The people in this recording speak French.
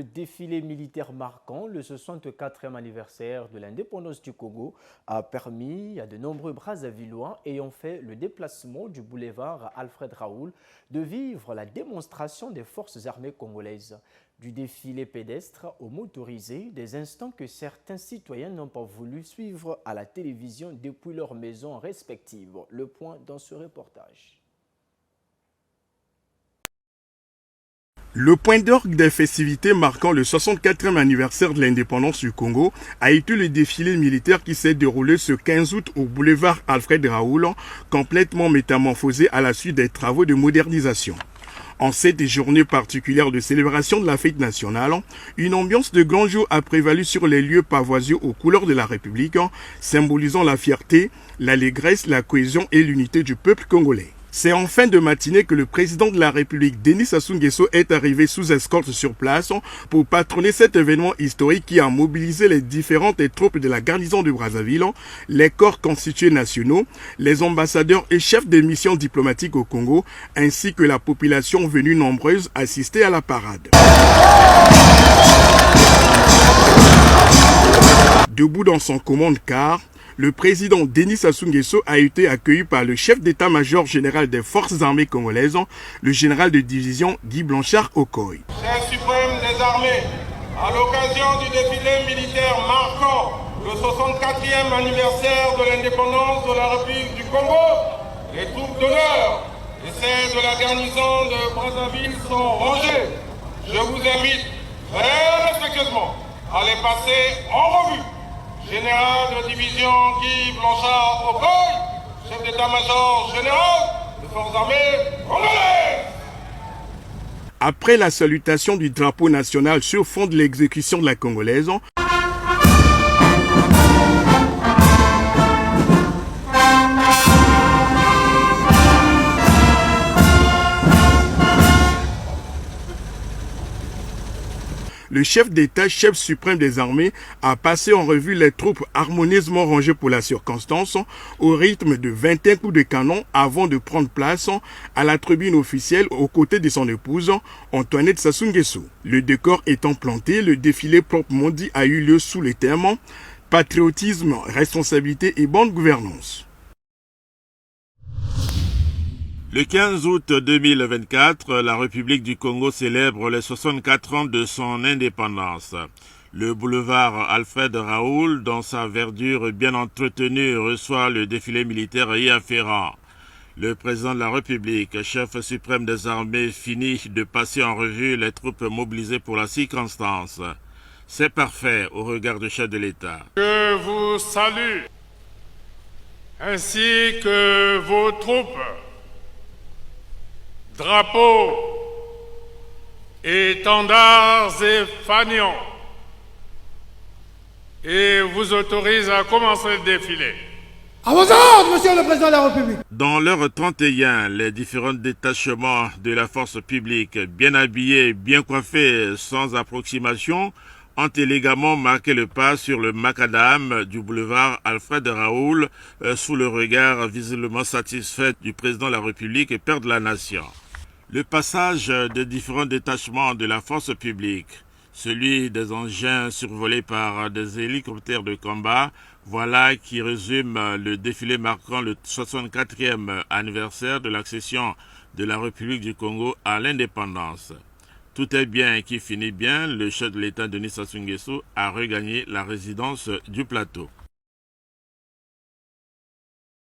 le défilé militaire marquant le 64e anniversaire de l'indépendance du Congo a permis à de nombreux Brazzavillois ayant fait le déplacement du boulevard Alfred Raoul de vivre la démonstration des forces armées congolaises. Du défilé pédestre au motorisé, des instants que certains citoyens n'ont pas voulu suivre à la télévision depuis leurs maisons respectives. Le point dans ce reportage. Le point d'orgue des festivités marquant le 64e anniversaire de l'indépendance du Congo a été le défilé militaire qui s'est déroulé ce 15 août au boulevard Alfred Raoul, complètement métamorphosé à la suite des travaux de modernisation. En cette journée particulière de célébration de la fête nationale, une ambiance de grand jour a prévalu sur les lieux pavoisés aux couleurs de la République, symbolisant la fierté, l'allégresse, la cohésion et l'unité du peuple congolais. C'est en fin de matinée que le président de la République, Denis Sassou Nguesso, est arrivé sous escorte sur place pour patronner cet événement historique qui a mobilisé les différentes troupes de la garnison de Brazzaville, les corps constitués nationaux, les ambassadeurs et chefs des missions diplomatiques au Congo, ainsi que la population venue nombreuse assister à la parade. Debout dans son commande-car, le président Denis Sassou Nguesso a été accueilli par le chef d'état-major général des forces armées congolaises, le général de division Guy Blanchard-Okoye. Chef suprême des armées, à l'occasion du défilé militaire marquant le 64e anniversaire de l'indépendance de la République du Congo, les troupes d'honneur et celles de la garnison de Brazzaville sont rangées. Je vous invite très respectueusement à les passer en revue. Général de division Guy Blanchard-Okoye, chef d'état-major général des forces armées congolaises. Après la salutation du drapeau national sur fond de l'exécution de la Congolaise, le chef d'État, chef suprême des armées, a passé en revue les troupes harmonieusement rangées pour la circonstance au rythme de 21 coups de canon avant de prendre place à la tribune officielle aux côtés de son épouse, Antoinette Sassou Nguesso. Le décor étant planté, le défilé proprement dit a eu lieu sous les thèmes patriotisme, responsabilité et bonne gouvernance. Le 15 août 2024, la République du Congo célèbre les 64 ans de son indépendance. Le boulevard Alfred Raoul, dans sa verdure bien entretenue, reçoit le défilé militaire y afférent. Le président de la République, chef suprême des armées, finit de passer en revue les troupes mobilisées pour la circonstance. C'est parfait au regard du chef de l'État. Je vous salue, ainsi que vos troupes. Drapeaux, étendards et fanions, et vous autorise à commencer le défilé. À vos ordres, monsieur le président de la République. Dans l'heure 31, les différents détachements de la force publique, bien habillés, bien coiffés, sans approximation, ont élégamment marqué le pas sur le macadam du boulevard Alfred Raoul sous le regard visiblement satisfait du président de la République et père de la nation. Le passage des différents détachements de la force publique, celui des engins survolés par des hélicoptères de combat, voilà qui résume le défilé marquant le 64e anniversaire de l'accession de la République du Congo à l'indépendance. Tout est bien qui finit bien, le chef de l'État Denis Sassou Nguesso a regagné la résidence du plateau.